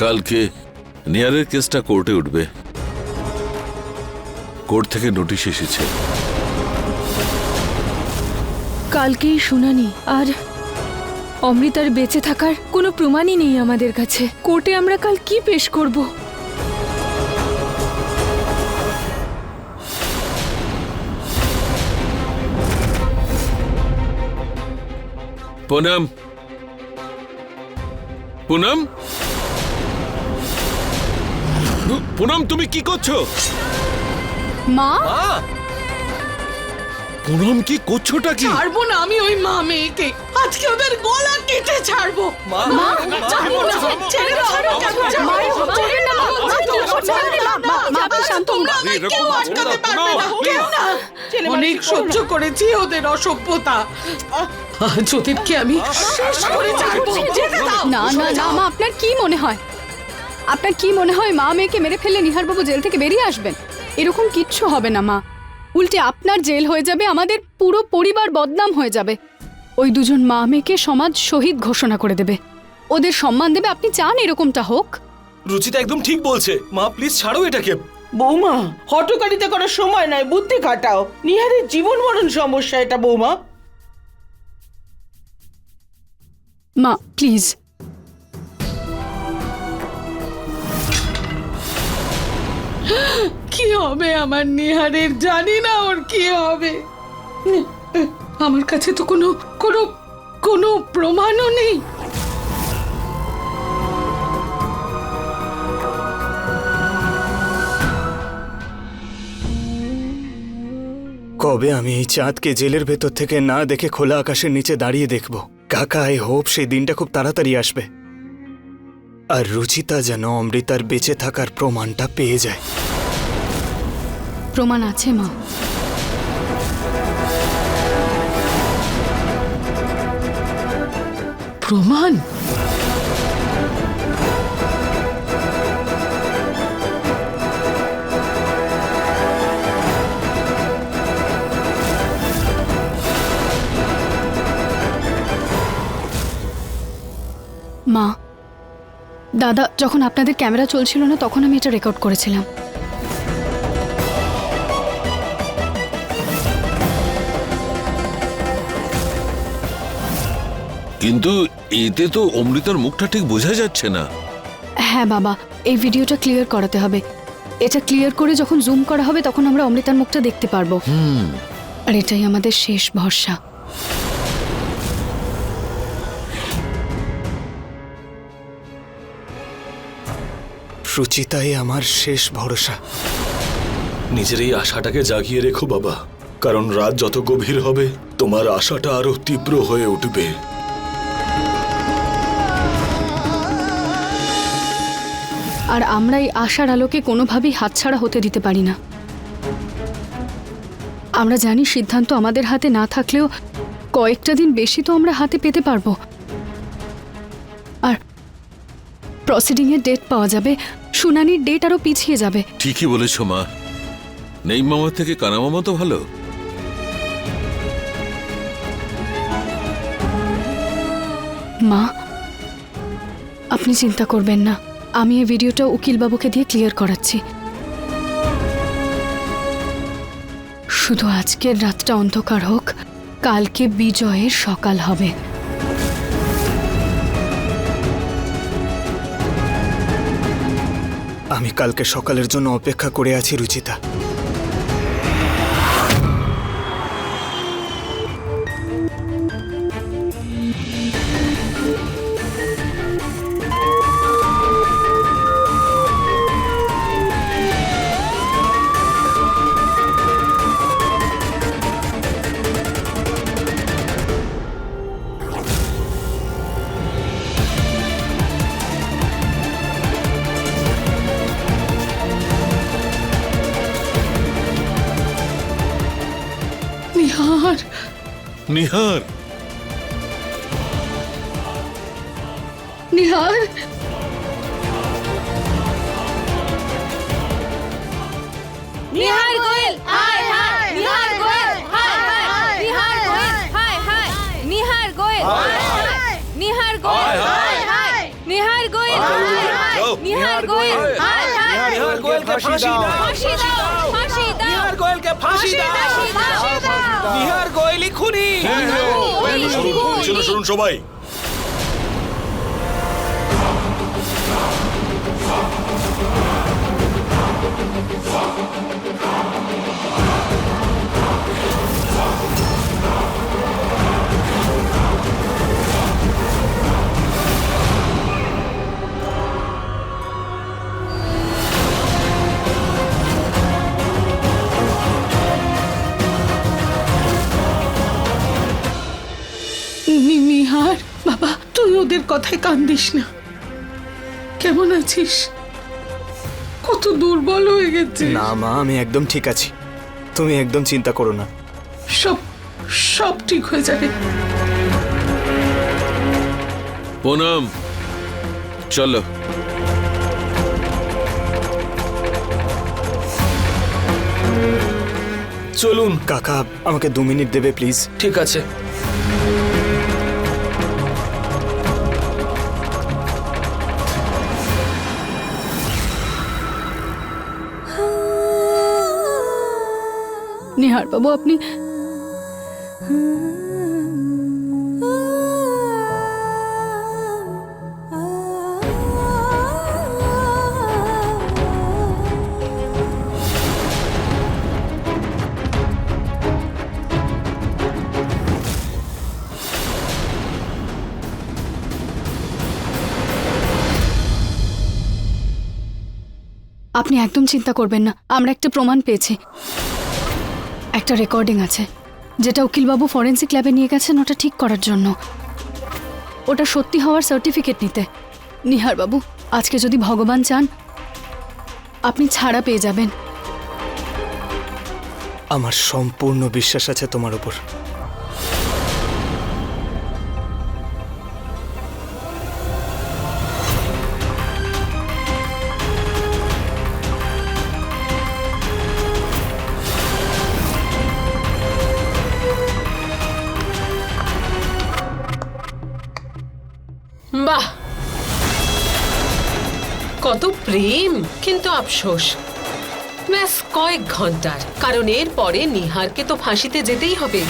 কালকে নিহারের কেসটা কোর্টে উঠবে। কোর্ট থেকে নোটিশ এসেছে। কালকেই শুনানি, আর অমৃতার বেঁচে থাকার কোনো প্রমাণই নেই আমাদের কাছে। কোর্টে আমরা কাল কি পেশ করব? পুনম, পুনম, পুনম, তুমি কি করছো? মা, পুনম, কি করছোটা কি? ছাড়বো না আমি ওই মা মেয়েকে। আজকে ওদের গলা কেটে ছাড়বো। ছাড়বো না, ছেড়ে দাও, তোমরা আমায় কেউ আটকাতে পারবে না, কেউ না। অনেক সহ্য করেছি ওদের অসভ্যতা। আজ ওদেরকে আমি শেষ করে ছাড়বো। যেতে দাও। না না না মা, আপনার কি মনে হয়? আপনার কি মনে হয় মা মেয়েকে মেরে ফেললে নিহারবাবু জেল থেকে বেরিয়ে আসবেন? এরকম কিচ্ছু হবে না মা। উল্টে আপনার জেল হয়ে যাবে, আমাদের পুরো পরিবার বদনাম হয়ে যাবে। ওই দুজন মা মেয়েকে সমাজ শহীদ ঘোষণা করে দেবে, ওদের সম্মান দেবে। আপনি চান এরকমটা হোক? রুচিতা একদম ঠিক বলছে। মা প্লিজ ছাড়ো এটাকে। বৌমা, হটকারিতা করার সময় নয়, বুদ্ধি খাটাও। নিহারের জীবন মরণ সমস্যা এটা বৌমা। মা প্লিজ। কি হবে আমার নিহারের, জানি না ওর কি হবে। আমার কাছে তো কোনো কোনো কোনো প্রমাণও নেই। কবে আমি এই চাঁদকে জেলের ভেতর থেকে না দেখে খোলা আকাশের নিচে দাঁড়িয়ে দেখব। কাকা, আই হোপ সেই দিনটা খুব তাড়াতাড়ি আসবে, আর রুচিতা যেন অমৃতার বেঁচে থাকার প্রমাণটা পেয়ে যায়। প্রমাণ আছে মা। প্রমাণ? মা, দাদা যখন আপনাদের ক্যামেরা চলছিল না তখন আমি এটা রেকর্ড করেছিলাম। কিন্তু এতে তো অমৃতার মুখটা ঠিক বোঝা যাচ্ছে না। হ্যাঁ বাবা, এই ভিডিওটা ক্লিয়ার করাতে হবে। এটা ক্লিয়ার করে যখন জুম করা হবে তখন আমরা অমৃতার মুখটা দেখতে পারবো। আর এটাই আমাদের শেষ ভরসা। রুচিতাই আমার শেষ ভরসা। নিজের এই আশাটাকে জাগিয়ে রেখো বাবা, কারণ রাত যত গভীর হবে তোমার আশাটা আরো তীব্র হয়ে উঠবে। আর আমরা এই আশার আলোকে কোনোভাবেই হাতছাড়া হতে দিতে পারি না। আমরা জানি সিদ্ধান্ত আমাদের হাতে না থাকলেও কয়েকটা দিন বেশি তো আমরা হাতে পেতে পারবো। আর প্রসিডিং এর ডেট পাওয়া যাবে, শুনানির ডেট আরো পিছিয়ে যাবে। ঠিকই বলেছ মা, নেই মামা থেকে কানা মামা তো ভালো। মা, আপনি চিন্তা করবেন না, আমি এই ভিডিওটা উকিলবাবুকে দিয়ে ক্লিয়ার করাচ্ছি। শুধু আজকের রাতটা অন্ধকার হোক, কালকে বিজয়ের সকাল হবে। আমি কালকে সকালের জন্য অপেক্ষা করে আছি রুচিতা। নিহার, নিহার, নিহার, নিহার গোয়েল, হাই হাই, নিহার গোয়েল, হাই হাই, নিহার গোয়েল, হাই হাই, নিহার গোয়েল, হাই হাই, নিহার গোয়েল, হাই হাই, নিহার গোয়েল, হাই হাই, নিহার গোয়েলকে ফাঁসি দাও, নিহার গোয়েলকে ফাঁসি দাও, নিহার গোয়েলই খুনি। শুনুন শুনুন সবাই, নিহার বাবা, তুই ওদের কথায় কান দিস না। কেমন আছিস? কত দুর্বল হয়ে গেছে। না মা, আমি একদম ঠিক আছি, তুমি একদম চিন্তা করো না। সব সব ঠিক হয়ে যাবে। পুনম, চলো। চলুন। কাকা, আমাকে 2 মিনিট দেবে প্লিজ? ঠিক আছে। নিহার বাবু, আপনি আপনি একদম চিন্তা করবেন না। আমরা একটা প্রমাণ পেয়েছি, একটা রেকর্ডিং আছে যেটা উকিলবাবু ফরেন্সিক ল্যাবে নিয়ে গেছেন ওটা ঠিক করার জন্য, ওটা সত্যি হওয়ার সার্টিফিকেট নিতে। নিহার বাবু, আজকে যদি ভগবান চান আপনি ছাড়া পেয়ে যাবেন। আমার সম্পূর্ণ বিশ্বাস আছে তোমার উপর। বাহ, কত প্রেম, কিন্তু আফসোস ব্যাস কয়েক ঘন্টার, কারণ এর পরে নিহারকে তো ফাঁসিতে যেতেই হবে।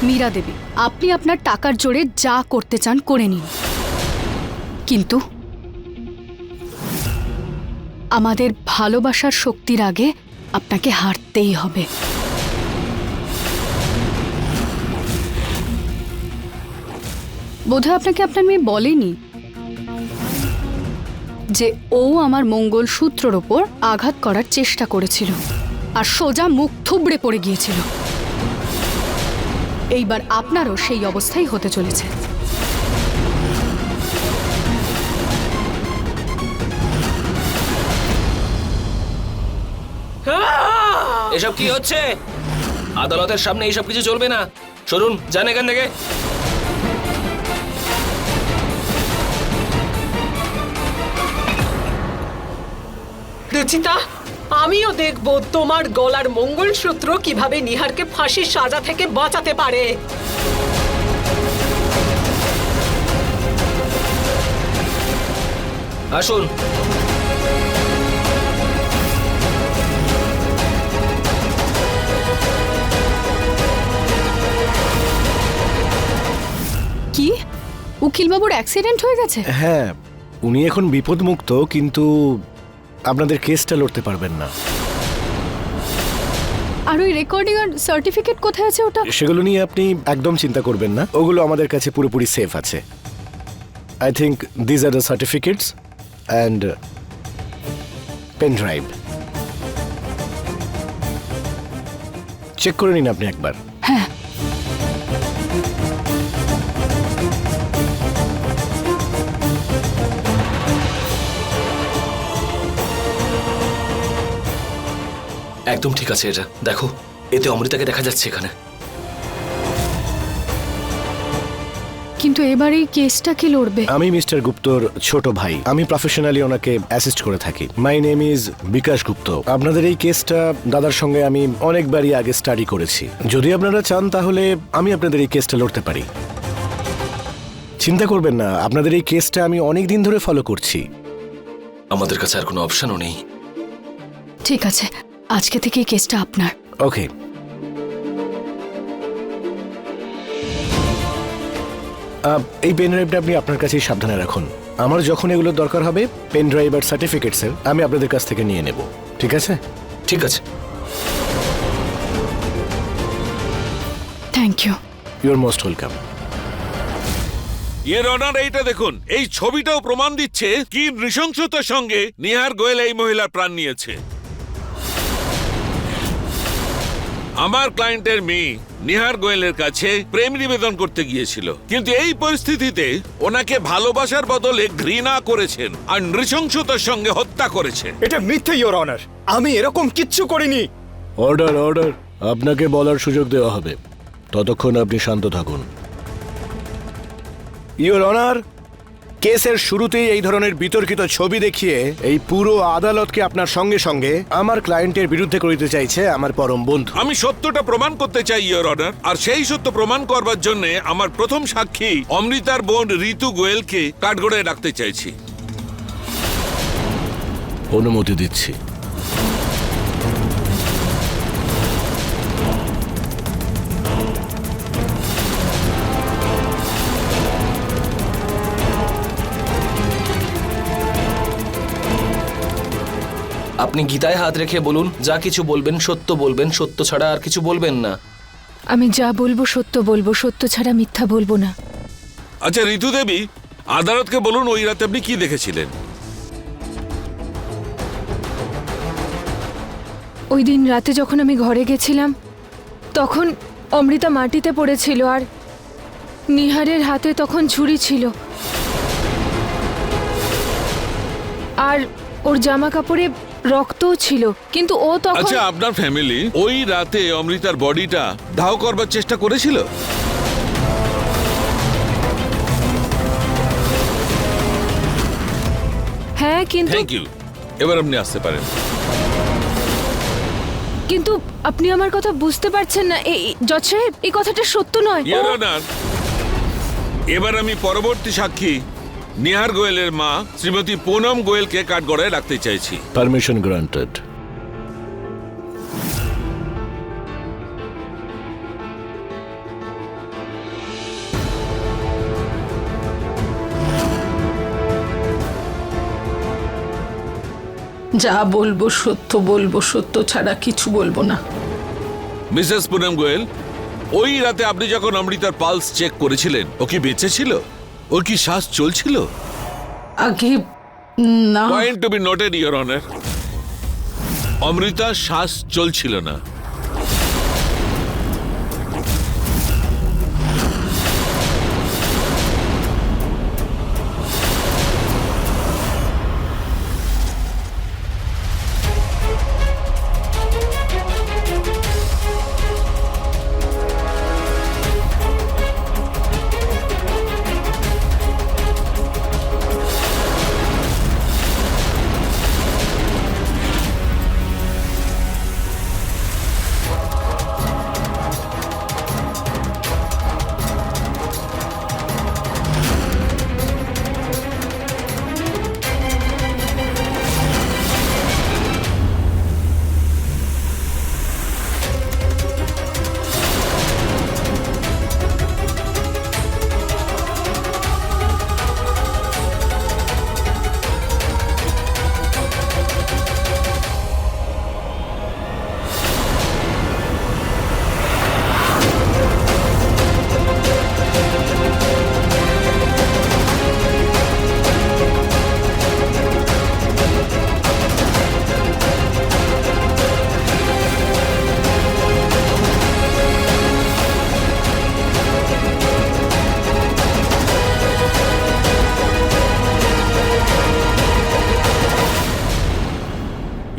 মীরা দেবী, আপনি আপনার টাকার জোরে যা করতে চান করে নিন, কিন্তু আমাদের ভালোবাসার শক্তির আগে আপনাকে হারতেই হবে। বোধহয় আপনাকে আপনার মেয়ে বলেনি যে ও আমার মঙ্গলসূত্রের ওপর আঘাত করার চেষ্টা করেছিল আর সোজা মুখ থুবড়ে পড়ে গিয়েছিল। এইবার আপনারও সেই অবস্থাই হতে চলেছে। এসব কি হচ্ছে? আদালতের সামনে এইসব কিছু চলবে না। সরুন, যান এখান থেকে। রুচিতা, আমিও দেখব তোমার গলার মঙ্গলসূত্র কিভাবে নিহারকে ফাঁসির সাজা থেকে বাঁচাতে পারে। আসুন। কি, উকিলবাবুর অ্যাক্সিডেন্ট হয়ে গেছে? হ্যাঁ, উনি এখন বিপদমুক্ত, কিন্তু আপনাদের কেসটা লড়তে পারবেন না। আর ওই রেকর্ডিং আর সার্টিফিকেট কোথায় আছে ওটা? সেগুলো নিয়ে আপনি একদম চিন্তা করবেন না, ওগুলো আমাদের কাছে পুরোপুরি সেফ আছে। I think these are the certificates and pen drive. Check করে নিন আপনি একবার। হ্যাঁ, একদম ঠিক আছে। এটা দেখো, এতে অমৃতাকে দেখা যাচ্ছে এখানে। কিন্তু এবার এই কেসটা কি লড়বে? আমি মিস্টার গুপ্তর ছোট ভাই, আমি প্রফেশনালি ওনাকে অ্যাসিস্ট করে থাকি। মাই নেম ইজ বিকাশ গুপ্ত। আপনাদের এই কেসটা দাদার সঙ্গে আমি অনেকবারই আগে স্টাডি করেছি। যদি আপনারা চান তাহলে আমি আপনাদের এই কেসটা লড়তে পারি। চিন্তা করবেন না, আপনাদের এই কেসটা আমি অনেক দিন ধরে ফলো করছি। আমাদের কাছে আর কোনো অপশনও নেই। ঠিক আছে, আজকে থেকে এই কেসটা আপনার। ওকে, এই পেন ড্রাইভটা আপনি আপনার কাছেই সাবধানে রাখুন। আমার যখন এগুলোর দরকার হবে পেন ড্রাইভ আর সার্টিফিকেটসের আমি আপনাদের কাছ থেকে নিয়ে নেব, ঠিক আছে? ঠিক আছে। Thank you. You are most welcome. Your honour, এইটা দেখুন, এই ছবিটাও প্রমাণ দিচ্ছে কি নৃশংসতার সঙ্গে নিহার গোয়েল এই মহিলার প্রাণ নিয়েছে। আমার ক্লায়েন্টের মেয়ে নিহার গোয়েলের কাছে প্রেম নিবেদন করতে গিয়েছিল, কিন্তু এই পরিস্থিতিতে ওনাকে ভালোবাসার বদলে ঘৃণা করেছেন আর নৃশংসতার সঙ্গে হত্যা করেছে। এটা মিথ্যে ইওর অনার, আমি এরকম কিচ্ছু করিনি। Order, order. আপনাকে বলার সুযোগ দেওয়া হবে, ততক্ষণ আপনি শান্ত থাকুন। ইওর অনার, কেসের শুরুতেই এই ধরনের বিতর্কিত ছবি দেখিয়ে এই পুরো আদালতকে আপনার সঙ্গে সঙ্গে আমার ক্লায়েন্টের বিরুদ্ধে করিতে চাইছে আমার পরম বন্ধু। আমি সত্যটা প্রমাণ করতে চাই ইওর অনার, আর সেই সত্য প্রমাণ করবার জন্য আমার প্রথম সাক্ষী অমৃতার বোন ঋতু গোয়েলকে কাঠগড়ায় রাখতে চাইছি। অনুমতি দিচ্ছি। আপনি গীতায় হাত রেখে বলুন, যা কিছু বলবেন সত্য বলবেন, সত্য ছাড়া আর কিছু বলবেন না। আমি যা বলবো সত্য বলবো, সত্য ছাড়া মিথ্যা বলবো না। আচ্ছা ঋতু দেবী, আদালতকে বলুন ওই রাতে আপনি কি দেখেছিলেন? ওই দিন রাতে যখন আমি ঘরে গেছিলাম তখন অমৃতা মাটিতে পড়েছিল আর নিহারের হাতে তখন ছুরি ছিল, আর ওর জামা কাপড়ে রক্তও ছিল, কিন্তু ও তখন... আচ্ছা, আপনার ফ্যামিলি ওই রাতে অমৃতার বডিটা দাহ করবার চেষ্টা করেছিল? হ্যাঁ, কিন্তু থ্যাংক ইউ, এবার আপনি আসতে পারেন। কিন্তু আপনি আমার কথা বুঝতে পারছেন না জজ সাহেব, এই কথাটা সত্য নয়। ইওর অনার, এবার আমি পরবর্তী সাক্ষী নিহার গোয়েলের মা শ্রীমতী পুনম গোয়েলকে কাঠগড়ায় রাখতে চাইছি। Permission granted. যা বলবো সত্য বলবো, সত্য ছাড়া কিছু বলবো না। মিসেস পুনম গোয়েল, ওই রাতে আপনি যখন অমৃতার পালস চেক করেছিলেন, ও কি বেঁচে ছিল? ওর কি শ্বাস চলছিল? আগে না। Point to be noted your honour, অমৃতার শ্বাস চলছিল না।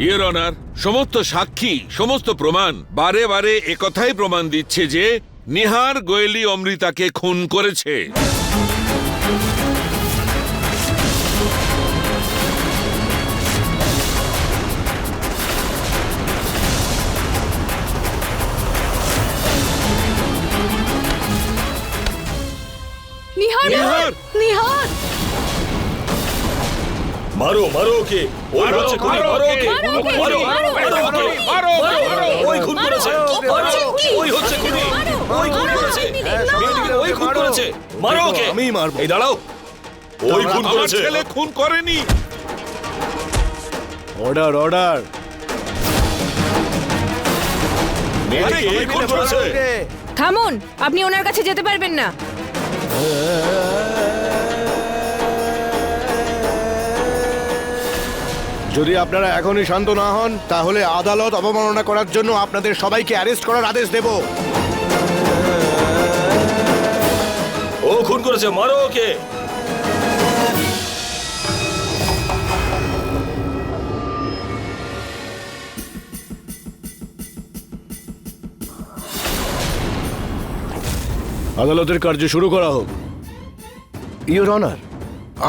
ইওর অনার, সমস্ত সাক্ষী, সমস্ত প্রমাণ বারে বারে একথাই প্রমাণ দিচ্ছে যে নিহার গোয়েলি অমৃতাকে খুন করেছে। নিহার নিহার নিহার মারো মারো ওকে, ওই হচ্ছে খুনি, মারো ওকে, মারো মারো ওকে, ওই খুন করেছে, ওই হচ্ছে খুনি, ওই খুন করেছে, মেয়েটিকে ওই খুন করেছে, মারো ওকে। আমিই মারবো। এই দাঁড়াও, ওই খুন আমার করেছে। ছেলে খুন করেনি। Order order. মেয়েটিকে এই খুন করেছে। থামুন, আপনি ওনার কাছে যেতে পারবেন না। যদি আপনারা এখনই শান্ত না হন তাহলে আদালত অবমাননা করার জন্য আপনাদের সবাইকে অ্যারেস্ট করার আদেশ দেব। ও খুন করেছে, মারো ওকে। আদালতের কার্য শুরু করা হোক। ইওর অনার,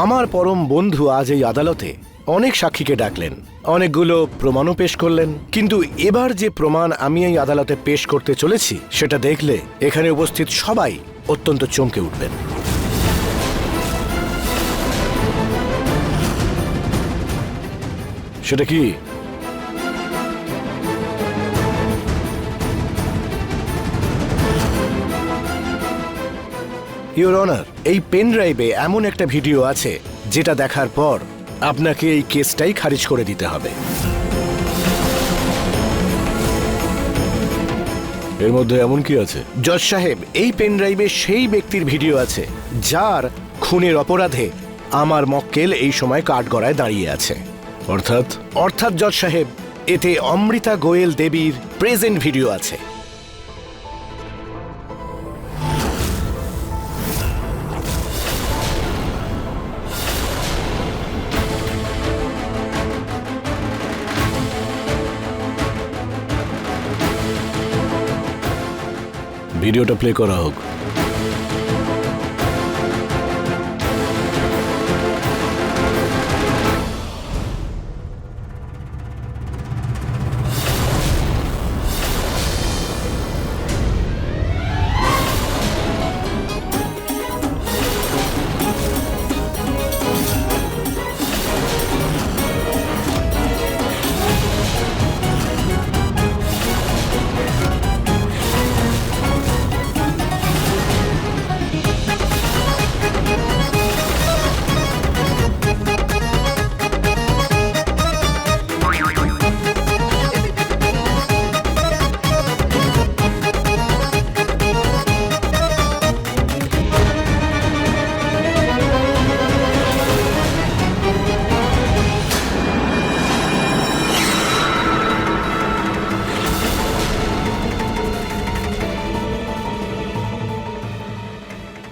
আমার পরম বন্ধু আজ এই আদালতে অনেক সাক্ষীকে ডাকলেন, অনেকগুলো প্রমাণও পেশ করলেন, কিন্তু এবার যে প্রমাণ আমি এই আদালতে পেশ করতে চলেছি সেটা দেখলে এখানে উপস্থিত সবাই অত্যন্ত চমকে উঠবেন। সেটা কি? ইওর অনার, এই পেন ড্রাইভে এমন একটা ভিডিও আছে যেটা দেখার পর আপনাকে এই কেসটাই খারিজ করে দিতে হবে। এর মধ্যে এমন কি আছে? জজ সাহেব, এই পেন ড্রাইভে সেই ব্যক্তির ভিডিও আছে যার খুনের অপরাধে আমার মক্কেল এই সময় কাঠগড়ায় দাঁড়িয়ে আছে। অর্থাৎ জজ সাহেব, এতে অমৃতা গোয়েল দেবীর প্রেজেন্ট ভিডিও আছে। ভিডিওটা প্লে করা হোক।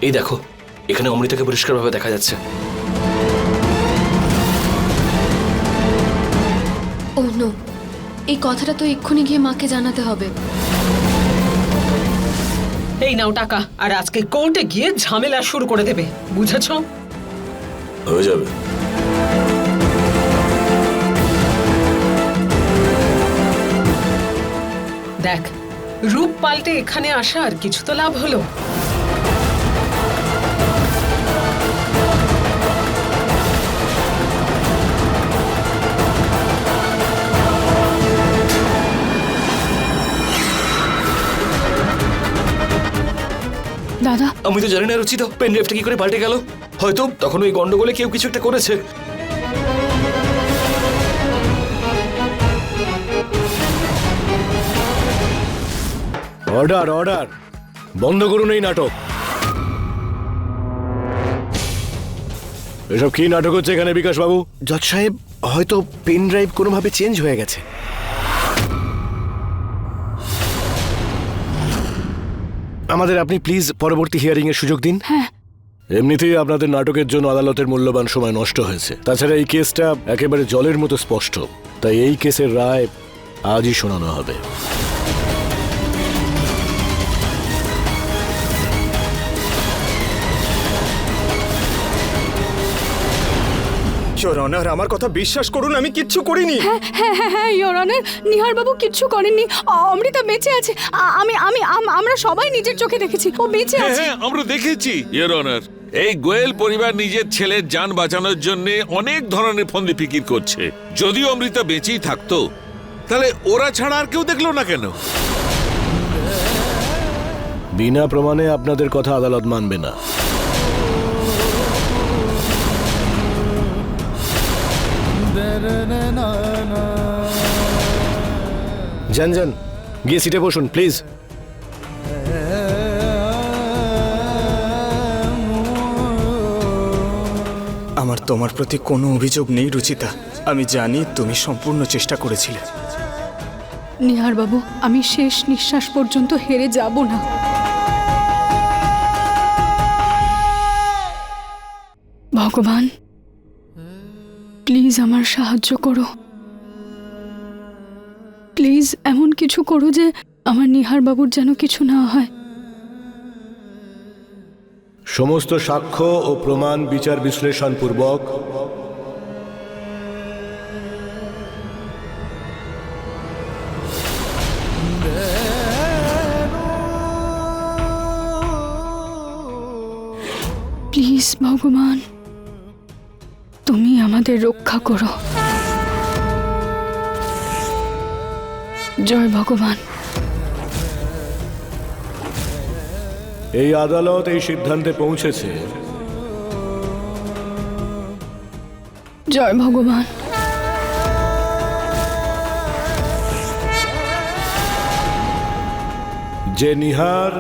এই দেখো, এখানে অমৃতাকে পরিষ্কারভাবে দেখা যাচ্ছে। ও নো, এই কথাটা তো এক্ষুনি গিয়ে মাকে জানাতে হবে। এই নাও টাকা, আর আজকে কোর্টে গিয়ে ঝামেলা শুরু করে দেবে, বুঝেছো? হয়ে যাবে। দেখ, রূপ পাল্টে এখানে আসার কিছু তো লাভ হলো। দাদা, আমি তো জানি না রুচিতা, পেন ড্রাইভটা কি করে পাল্টে গেল। হয়তো তখন ওই গন্ডগোলে কেউ কিছু একটা করেছে। অর্ডার অর্ডার, বন্ধ করুন এই নাটক। এসব কি নাটক হচ্ছে এখানে বিকাশ বাবু? জজ সাহেব, হয়তো পেন ড্রাইভ কোনোভাবে চেঞ্জ হয়ে গেছে। আমাদের আপনি প্লিজ পরবর্তী হিয়ারিং এর সুযোগ দিন। হ্যাঁ। এমনিতেই আপনাদের নাটকের জন্য আদালতের মূল্যবান সময় নষ্ট হয়েছে। তাছাড়া এই কেসটা একেবারে জলের মতো স্পষ্ট, তাই এই কেসের রায় আজই শোনানো হবে। ইওর অনার, আমার কথা বিশ্বাস করুন, আমি কিচ্ছু করিনি। হ্যাঁ হ্যাঁ হ্যাঁ হ্যাঁ ইওর অনার, নিহার বাবু কিচ্ছু করেননি। অমৃতা বেঁচে আছে। আমরা সবাই নিজের চোখে দেখেছি, ও বেঁচে হ্যাঁ আছে। হ্যাঁ, আমরা দেখেছি ইওর অনার। এই গোয়েল পরিবার নিজের ছেলের জান বাঁচানোর জন্য অনেক ধরনের ফন্দি ফিকির করছে। যদি অমৃতা বেঁচেই থাকতো তাহলে ওরা ছাড়া আর কেউ দেখলো না কেন? বিনা প্রমাণে আপনাদের কথা আদালত মানবে না। যান যান, গিয়ে সিটে বসুন প্লিজ। আমার তোমার প্রতি কোনো অভিযোগ নেই রুচিতা। আমি জানি তুমি সম্পূর্ণ চেষ্টা করেছিলে। নিহার বাবু, আমি শেষ নিঃশ্বাস পর্যন্ত হেরে যাব না। ভগবান, প্লিজ আমার সাহায্য করো। প্লিজ এমন কিছু করো যে আমার নিহার বাবুর যেন কিছু না হয়। সমস্ত সাক্ষ্য ও প্রমাণ বিচার বিশ্লেষণ পূর্বক প্লিজ ভগবান, তুমি আমাদের রক্ষা করো। জয় ভগবান। এই আদালত এই সিদ্ধান্তে পৌঁছেছে জয় ভগবান। যে নিহার